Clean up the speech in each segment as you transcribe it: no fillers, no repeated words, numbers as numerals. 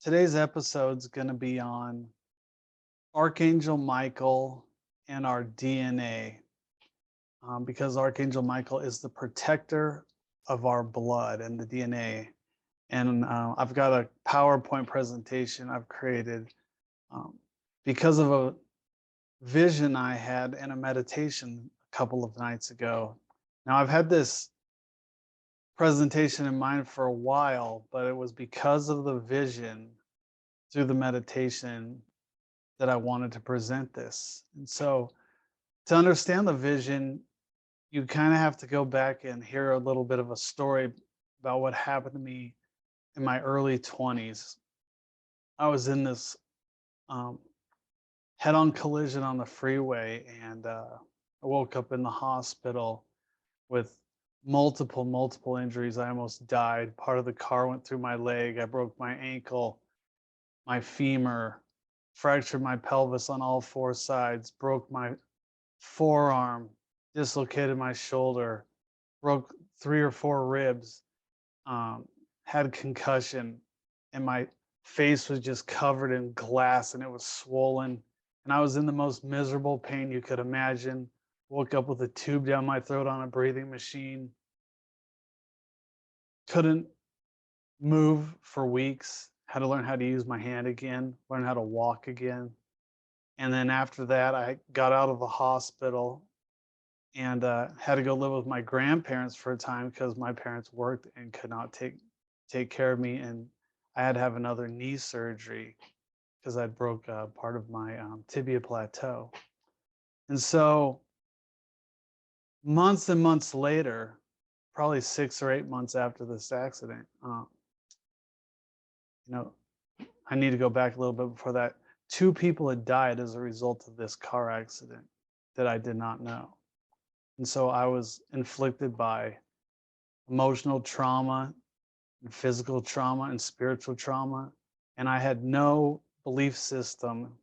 Today's episode's going to be on Archangel Michael and our DNA, because Archangel Michael is the protector of our blood and the DNA. And I've got a PowerPoint presentation I've created um, because of a vision I had in a meditation a couple of nights ago. Now, I've had this presentation in mind for a while, but it was because of the vision through the meditation that I wanted to present this. And so to understand the vision, you kind of have to go back and hear a little bit of a story about what happened to me in my early 20s. I was in this um, head on collision on the freeway, and I woke up in the hospital with multiple injuries. I almost died. Part of the car went through my leg. I broke my ankle, my femur, fractured my pelvis on all four sides, broke my forearm, dislocated my shoulder, broke three or four ribs, um, had concussion, and my face was just covered in glass and it was swollen. And I was in the most miserable pain you could imagine. Woke up with a tube down my throat on a breathing machine. Couldn't move for weeks. Had to learn how to use my hand again, learn how to walk again. And then after that, I got out of the hospital and had to go live with my grandparents for a time because my parents worked and could not take care of me, and I had to have another knee surgery because I broke part of my tibia plateau. And so months and months later, probably 6 or 8 months after this accident, you know, I need to go back a little bit before that. Two people had died as a result of this car accident that I did not know. And so I was inflicted by emotional trauma and physical trauma and spiritual trauma. And I had no belief system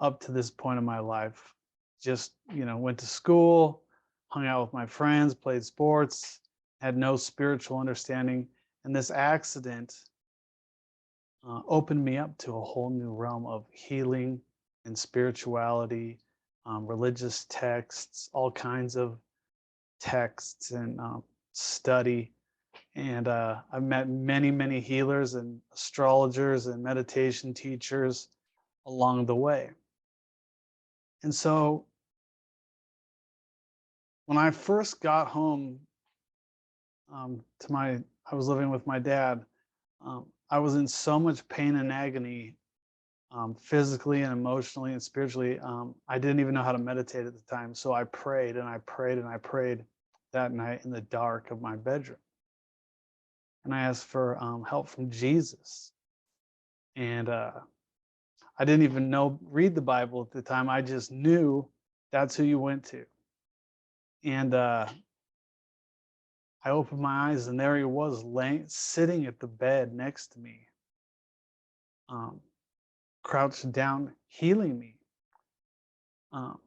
up to this point in my life. Just, went to school, hung out with my friends, played sports, had no spiritual understanding. And this accident opened me up to a whole new realm of healing and spirituality, religious texts, all kinds of texts and study. And I've met many healers and astrologers and meditation teachers along the way. And so when I first got home I was living with my dad. I was in so much pain and agony, physically and emotionally and spiritually. I didn't even know how to meditate at the time. So I prayed and I prayed and I prayed that night in the dark of my bedroom. And I asked for help from Jesus. And I didn't even read the Bible at the time. I just knew that's who you went to. And I opened my eyes, and there he was, sitting at the bed next to me, um, crouched down, healing me. Um,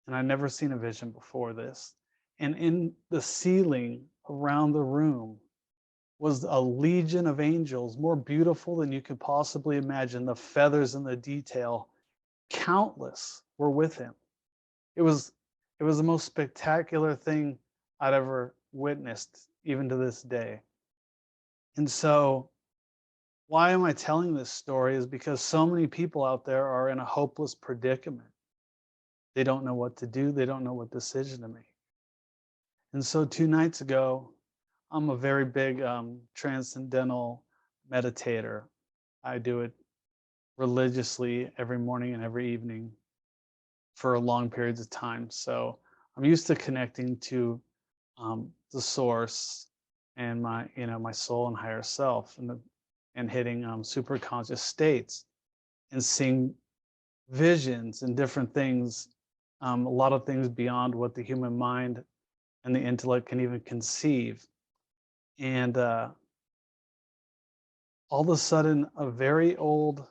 and I'd never seen a vision before this. And in the ceiling around the room was a legion of angels, more beautiful than you could possibly imagine. The feathers and the detail, countless, were with him. It was the most spectacular thing I'd ever witnessed, even to this day. And so, why am I telling this story is because so many people out there are in a hopeless predicament. They don't know what to do. They don't know what decision to make. And so 2 nights ago, I'm a very big transcendental meditator. I do it religiously every morning and every evening for long periods of time. So I'm used to connecting to the source and my soul and higher self, and hitting super conscious states and seeing visions and different things, a lot of things beyond what the human mind and the intellect can even conceive. And all of a sudden, a very old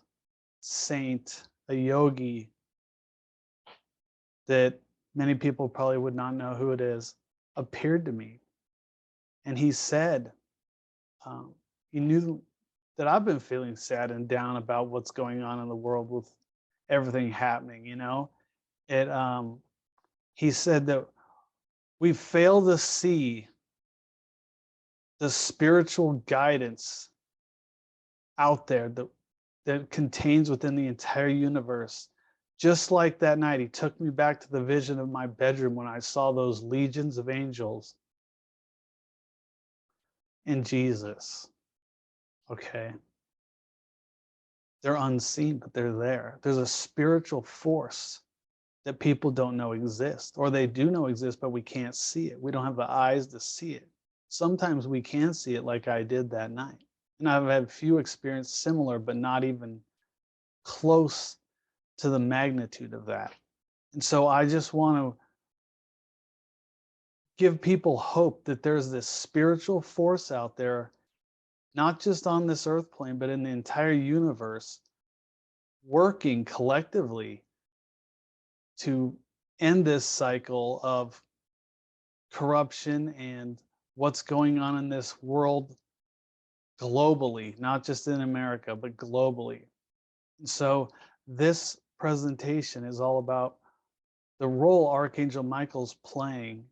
saint, a yogi that many people probably would not know who it is, appeared to me. And he said, um, he knew that I've been feeling sad and down about what's going on in the world with everything happening, you know? It he said that we fail to see the spiritual guidance out there that contains within the entire universe. Just like that night, he took me back to the vision of my bedroom when I saw those legions of angels in Jesus. Okay. They're unseen, but they're there. There's a spiritual force that people don't know exist, or they do know exist, but we can't see it. We don't have the eyes to see it. Sometimes we can see it like I did that night. And I've had few experiences similar, but not even close to the magnitude of that. And so I just want to give people hope that there's this spiritual force out there, not just on this earth plane, but in the entire universe, working collectively to end this cycle of corruption and what's going on in this world globally, not just in America, but globally. And so this presentation is all about the role Archangel Michael's playing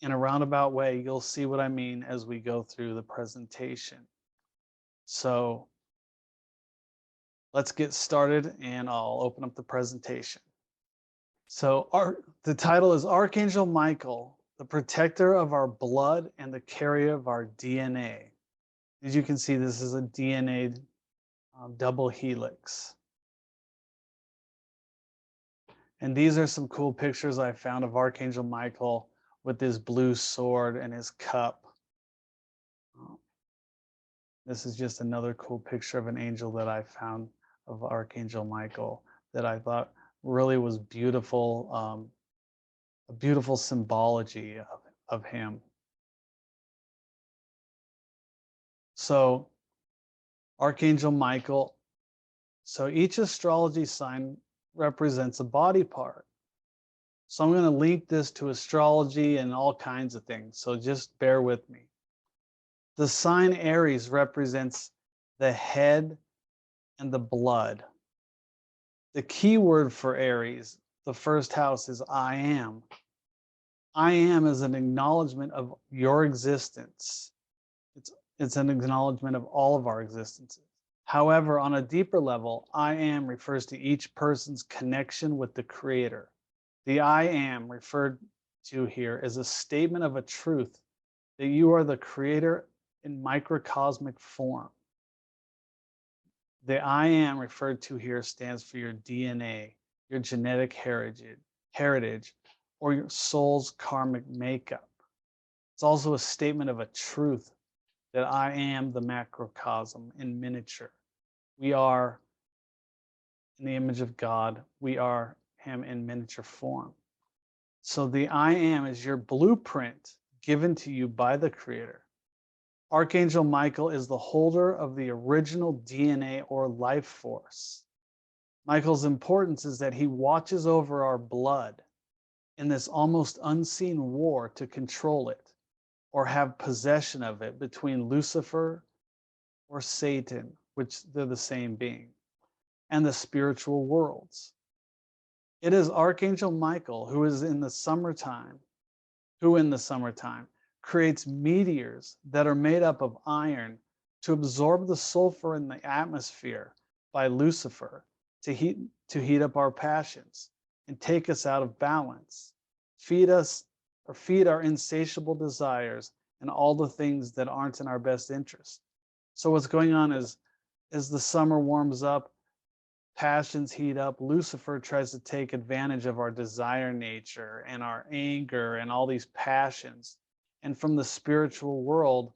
in a roundabout way. You'll see what I mean as we go through the presentation. So let's get started and I'll open up the presentation. So the title is Archangel Michael, the protector of our blood and the carrier of our DNA. As you can see, this is a DNA double helix. And these are some cool pictures I found of Archangel Michael with his blue sword and his cup. This is just another cool picture of an angel that I found of Archangel Michael that I thought really was beautiful, a beautiful symbology of him. So Archangel Michael, so each astrology sign represents a body part. So I'm going to link this to astrology and all kinds of things. So just bear with me. The sign Aries represents the head and the blood. The key word for Aries, the first house, is I am. I am is an acknowledgement of your existence. It's an acknowledgement of all of our existences. However, on a deeper level, I am refers to each person's connection with the Creator. The I am referred to here is a statement of a truth that you are the Creator in microcosmic form. The I am referred to here stands for your DNA, your genetic heritage, or your soul's karmic makeup. It's also a statement of a truth that I am the macrocosm in miniature. We are in the image of God. We are Him in miniature form. So the I am is your blueprint given to you by the Creator. Archangel Michael is the holder of the original DNA or life force. Michael's importance is that he watches over our blood in this almost unseen war to control it or have possession of it between Lucifer or Satan, which they're the same being, and the spiritual worlds. It is Archangel Michael who in the summertime creates meteors that are made up of iron to absorb the sulfur in the atmosphere by Lucifer to heat up our passions and take us out of balance, feed our insatiable desires and all the things that aren't in our best interest. So what's going on is, as the summer warms up, passions heat up, Lucifer tries to take advantage of our desire nature and our anger and all these passions. And from the spiritual world,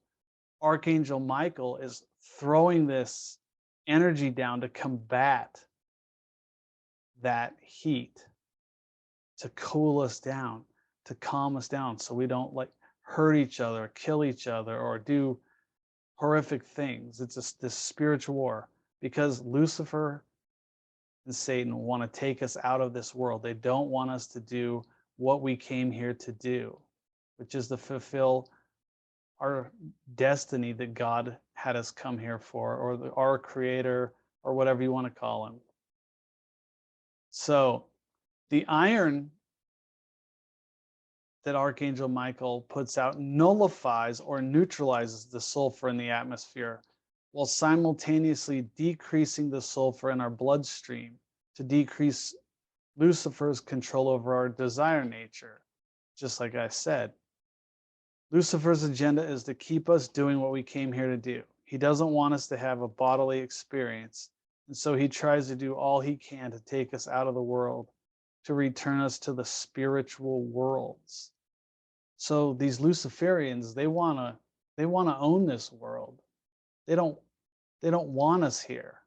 Archangel Michael is throwing this energy down to combat that heat, to cool us down, to calm us down so we don't like hurt each other, kill each other, or do horrific things. It's this spiritual war because Lucifer and Satan want to take us out of this world. They don't want us to do what we came here to do, which is to fulfill our destiny that God had us come here for, or our creator, or whatever you want to call him. So the iron that Archangel Michael puts out nullifies or neutralizes the sulfur in the atmosphere, while simultaneously decreasing the sulfur in our bloodstream to decrease Lucifer's control over our desire nature. Just like I said, Lucifer's agenda is to keep us doing what we came here to do. He doesn't want us to have a bodily experience, and so he tries to do all he can to take us out of the world, to return us to the spiritual worlds. So these Luciferians, they want to own this world. They don't want us here.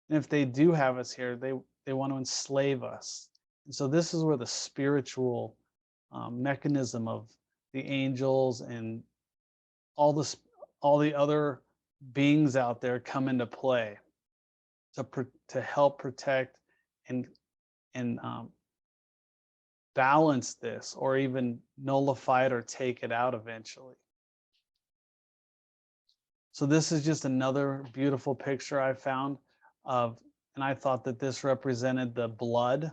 And if they do have us here, they want to enslave us. And so this is where the spiritual mechanism of the angels and all the other beings out there come into play to help protect and balance this, or even nullify it or take it out eventually. So this is just another beautiful picture I found of, and I thought that this represented the blood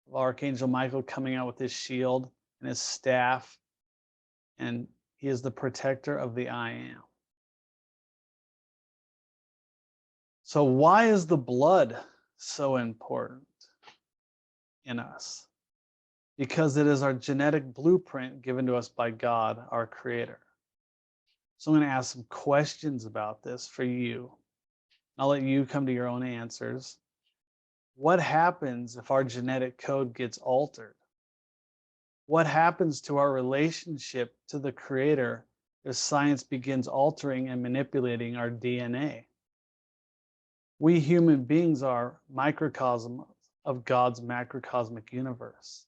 of Archangel Michael coming out with his shield and his staff, and he is the protector of the I Am. So why is the blood so important in us? Because it is our genetic blueprint given to us by God, our creator. So I'm going to ask some questions about this for you. I'll let you come to your own answers. What happens if our genetic code gets altered? What happens to our relationship to the creator if science begins altering and manipulating our DNA? We human beings are microcosm of God's macrocosmic universe.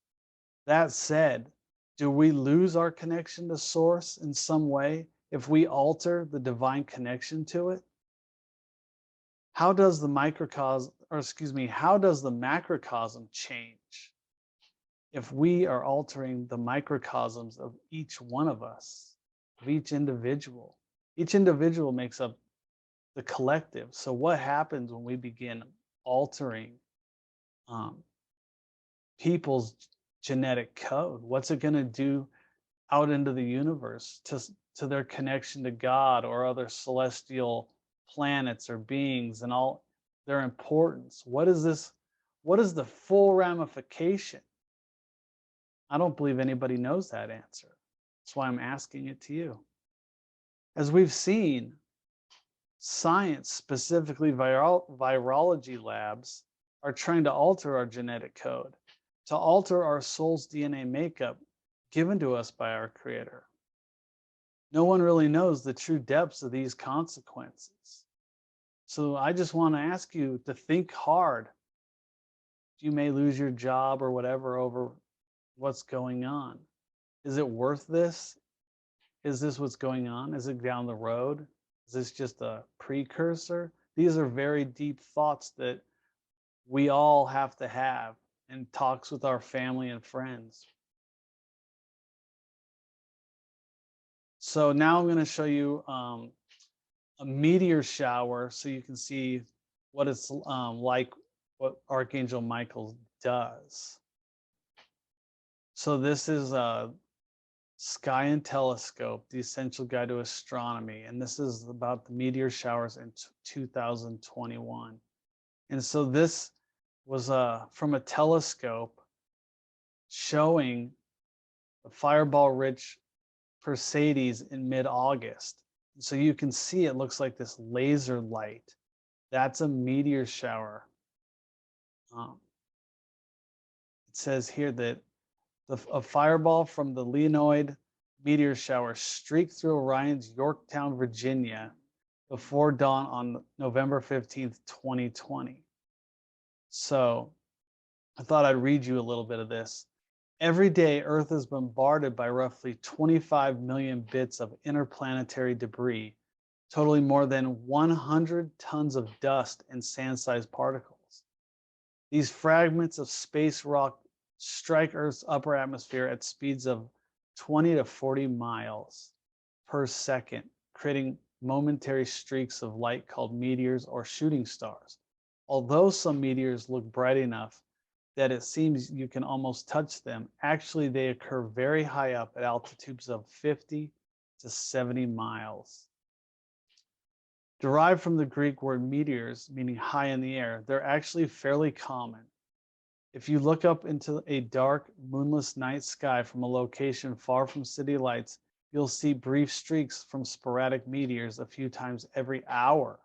That said, do we lose our connection to source in some way if we alter the divine connection to it? How does the macrocosm change if we are altering the microcosms of each one of us, of each individual? Each individual makes up the collective. So what happens when we begin altering people's genetic code? What's it going to do out into the universe to their connection to God or other celestial planets or beings and all their importance? What is this? What is the full ramification? I don't believe anybody knows that answer. That's why I'm asking it to you. As we've seen, science, specifically virology labs, are trying to alter our genetic code, to alter our soul's DNA makeup given to us by our creator. No one really knows the true depths of these consequences. So I just want to ask you to think hard. You may lose your job or whatever over what's going on. Is it worth this? Is this what's going on? Is it down the road? Is this just a precursor? These are very deep thoughts that we all have to have in talks with our family and friends. So now I'm going to show you a meteor shower so you can see what it's like, what Archangel Michael does. So this is a Sky and Telescope, the Essential Guide to Astronomy, and this is about the meteor showers in 2021. And so this was from a telescope showing the fireball-rich Perseids in mid-August. So you can see it looks like this laser light. That's a meteor shower. It says here that a fireball from the Leonid meteor shower streaked through Orion's Yorktown, Virginia before dawn on November 15th, 2020. So I thought I'd read you a little bit of this. Every day, Earth is bombarded by roughly 25 million bits of interplanetary debris, totaling more than 100 tons of dust and sand-sized particles. These fragments of space rock strike Earth's upper atmosphere at speeds of 20 to 40 miles per second, creating momentary streaks of light called meteors or shooting stars. Although some meteors look bright enough that it seems you can almost touch them, actually they occur very high up at altitudes of 50 to 70 miles. Derived from the Greek word meteors, meaning high in the air, they're actually fairly common. If you look up into a dark, moonless night sky from a location far from city lights, you'll see brief streaks from sporadic meteors a few times every hour.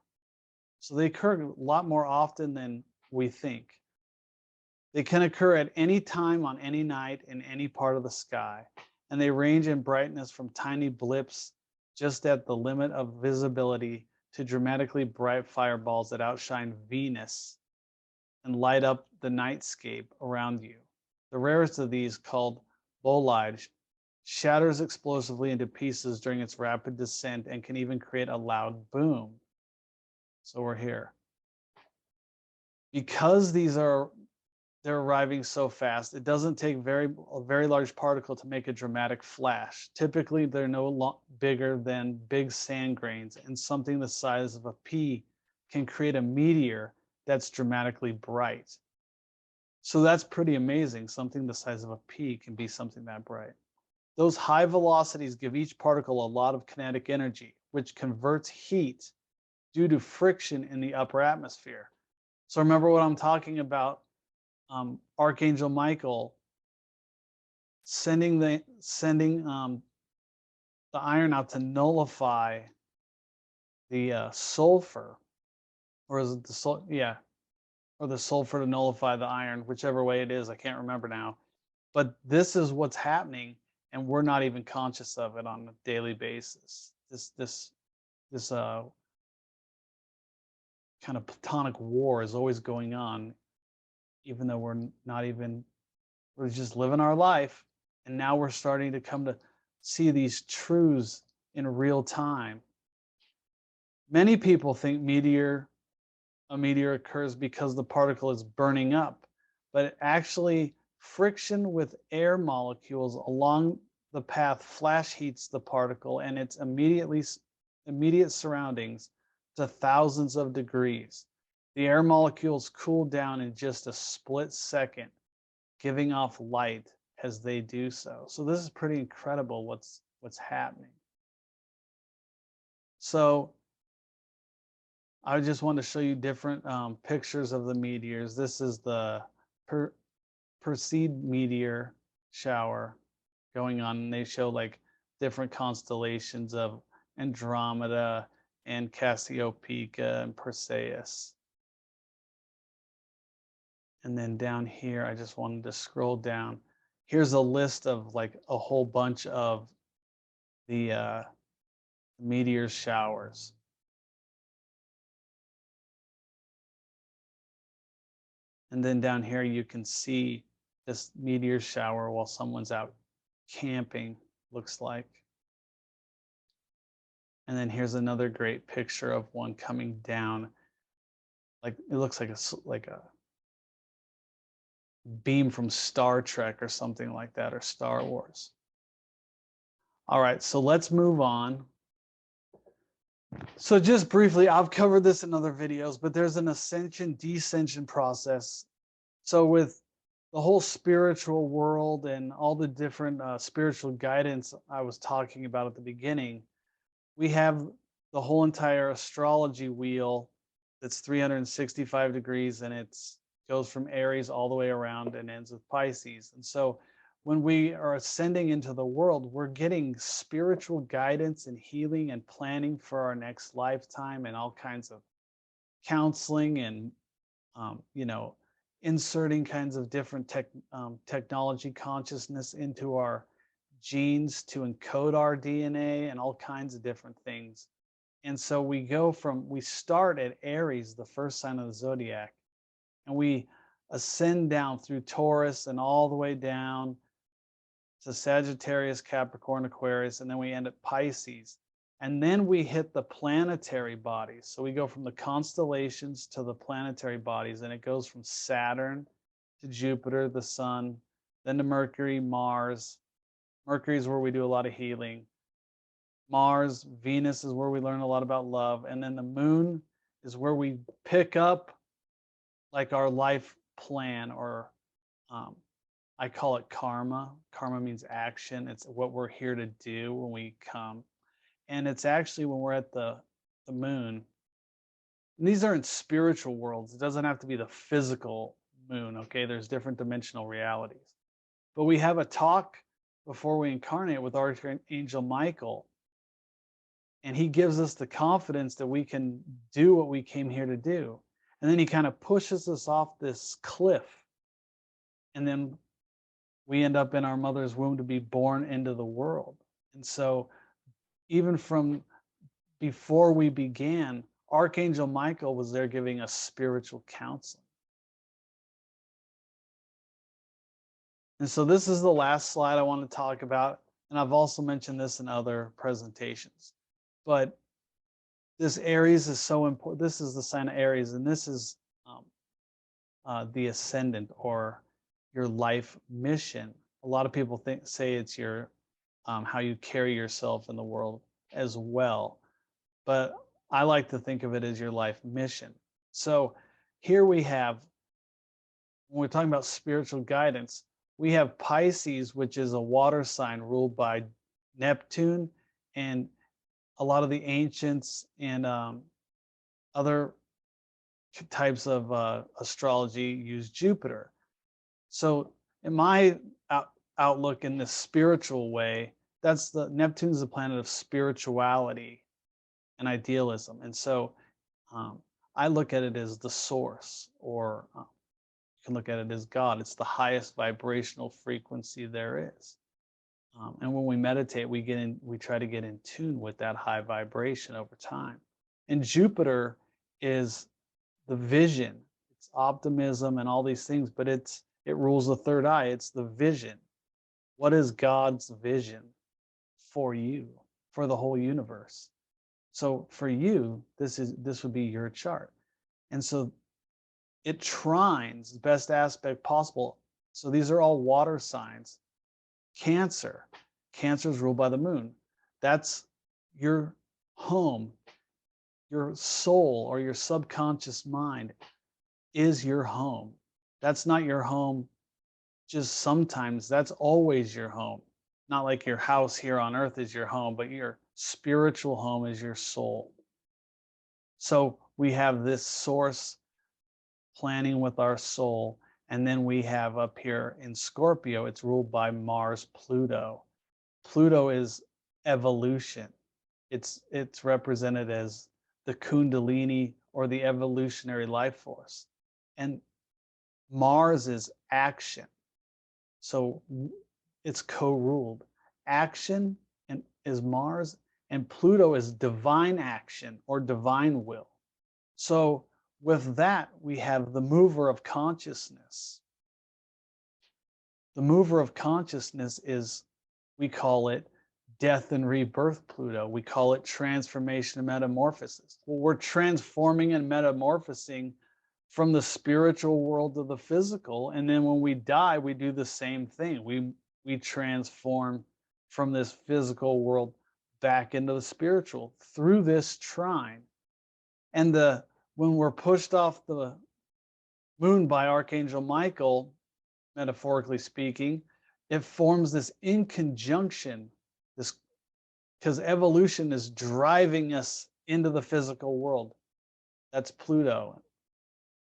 So they occur a lot more often than we think. They can occur at any time on any night in any part of the sky, and they range in brightness from tiny blips just at the limit of visibility to dramatically bright fireballs that outshine Venus and light up the nightscape around you. The rarest of these, called bolide, shatters explosively into pieces during its rapid descent and can even create a loud boom. So we're here. Because they're arriving so fast, it doesn't take a very large particle to make a dramatic flash. Typically, they're no bigger than big sand grains, and something the size of a pea can create a meteor that's dramatically bright. So that's pretty amazing. Something the size of a pea can be something that bright. Those high velocities give each particle a lot of kinetic energy, which converts heat due to friction in the upper atmosphere. So remember what I'm talking about, Archangel Michael sending the iron out to nullify the sulfur, or is it the yeah, or the sulfur to nullify the iron, whichever way it is, I can't remember now. But this is what's happening, and we're not even conscious of it on a daily basis. This kind of platonic war is always going on, even though we're just living our life. And now we're starting to come to see these truths in real time. Many people think a meteor occurs because the particle is burning up, but actually friction with air molecules along the path flash heats the particle and its immediate surroundings to thousands of degrees. The air molecules cool down in just a split second, giving off light as they do so. So this is pretty incredible what's happening. So I just want to show you different pictures of the meteors. This is the Perseid meteor shower going on, and they show like different constellations of Andromeda and Cassiopeia and Perseus. And then down here, I just wanted to scroll down. Here's a list of like a whole bunch of the meteor showers. And then down here, you can see this meteor shower while someone's out camping, looks like. And then here's another great picture of one coming down. Like it looks like a beam from Star Trek or something like that, or Star Wars. All right, so let's move on. So just briefly, I've covered this in other videos, but there's an ascension-descension process. So with the whole spiritual world and all the different spiritual guidance I was talking about at the beginning, we have the whole entire astrology wheel that's 365 degrees, and it goes from Aries all the way around and ends with Pisces. And so when we are ascending into the world, we're getting spiritual guidance and healing and planning for our next lifetime, and all kinds of counseling and inserting kinds of different technology consciousness into our genes to encode our DNA and all kinds of different things. And so we start at Aries, the first sign of the zodiac, and we ascend down through Taurus and all the way down to Sagittarius, Capricorn, Aquarius, and then we end at Pisces. And then we hit the planetary bodies. So we go from the constellations to the planetary bodies, and it goes from Saturn to Jupiter, the Sun, then to Mercury, Mars. Mercury is where we do a lot of healing. Mars, Venus is where we learn a lot about love. And then the moon is where we pick up like our life plan, or um, I call it karma. Karma means action. It's what we're here to do when we come. And it's actually when we're at the moon. And these are in spiritual worlds. It doesn't have to be the physical moon, okay? There's different dimensional realities. But we have a talk before we incarnate with Archangel Michael, and he gives us the confidence that we can do what we came here to do. And then he kind of pushes us off this cliff, and then we end up in our mother's womb to be born into the world. And so even from before we began, Archangel Michael was there giving us spiritual counseling. And so this is the last slide I want to talk about. And I've also mentioned this in other presentations. But this Aries is so important. This is the sign of Aries, and this is the ascendant, or your life mission. A lot of people say it's your how you carry yourself in the world as well, but I like to think of it as your life mission. So here we have, when we're talking about spiritual guidance, we have Pisces, which is a water sign ruled by Neptune, and a lot of the ancients and other types of astrology use Jupiter. So in my outlook in the spiritual way, that's the Neptune's the planet of spirituality and idealism. And so I look at it as the source, or you can look at it as God. It's the highest vibrational frequency there is. And when we meditate, we try to get in tune with that high vibration over time. And Jupiter is the vision, it's optimism and all these things, but it rules the third eye. It's the vision. What is God's vision for you, for the whole universe? So for you, this would be your chart. And so it trines the best aspect possible. So these are all water signs. Cancer is ruled by the moon. That's your home. Your soul, or your subconscious mind, is your home. That's not your home just sometimes. That's always your home. Not like your house here on earth is your home, but your spiritual home is your soul. So we have this source planning with our soul. And then we have up here in Scorpio, it's ruled by Mars, Pluto. Pluto is evolution. It's represented as the Kundalini, or the evolutionary life force. And Mars is action. So it's co-ruled. Action and is Mars, and Pluto is divine action, or divine will. So with that, we have the mover of consciousness. The mover of consciousness is, we call it death and rebirth Pluto. We call it transformation and metamorphosis. Well, we're transforming and metamorphosing from the spiritual world to the physical. And then when we die, we do the same thing. We transform from this physical world back into the spiritual through this trine. And when we're pushed off the moon by Archangel Michael, metaphorically speaking, it forms this inconjunction, this, because evolution is driving us into the physical world. That's Pluto.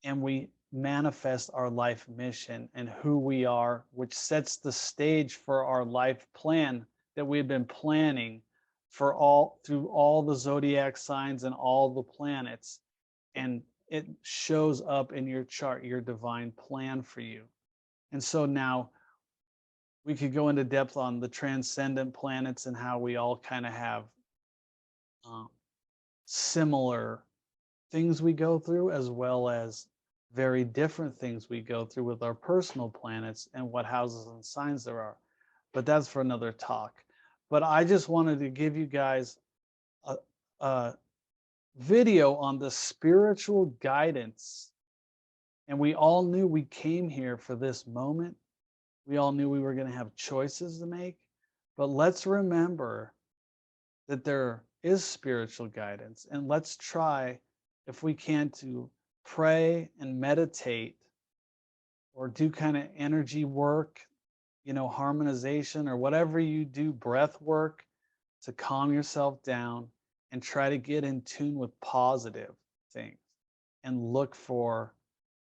And we manifest our life mission and who we are, which sets the stage for our life plan that we've been planning through all the zodiac signs and all the planets. And it shows up in your chart, your divine plan for you. And so now we could go into depth on the transcendent planets and how we all kind of have similar things we go through, as well as very different things we go through with our personal planets and what houses and signs there are. But that's for another talk. But I just wanted to give you guys a video on the spiritual guidance. And we all knew we came here for this moment. We all knew we were going to have choices to make. But let's remember that there is spiritual guidance. And let's try, if we can, to pray and meditate or do kind of energy work, harmonization or whatever you do, breath work to calm yourself down and try to get in tune with positive things and look for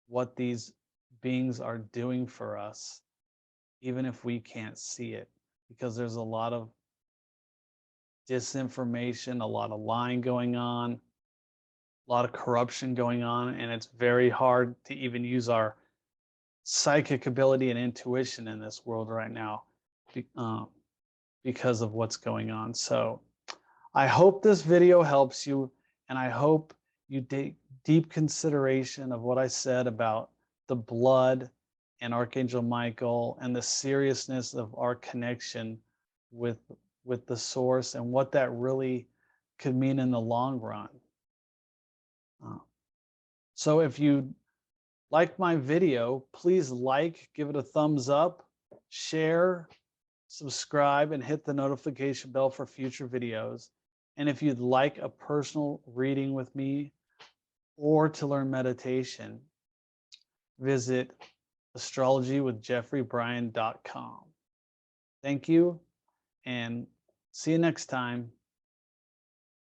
what these beings are doing for us, even if we can't see it, because there's a lot of disinformation, a lot of lying going on, a lot of corruption going on, and it's very hard to even use our psychic ability and intuition in this world right now because of what's going on. So I hope this video helps you, and I hope you take deep consideration of what I said about the blood and Archangel Michael and the seriousness of our connection with the source and what that really could mean in the long run. So if you like my video, please give it a thumbs up, share, subscribe, and hit the notification bell for future videos. And if you'd like a personal reading with me or to learn meditation, visit astrologywithjeffreybryan.com. Thank you, and see you next time.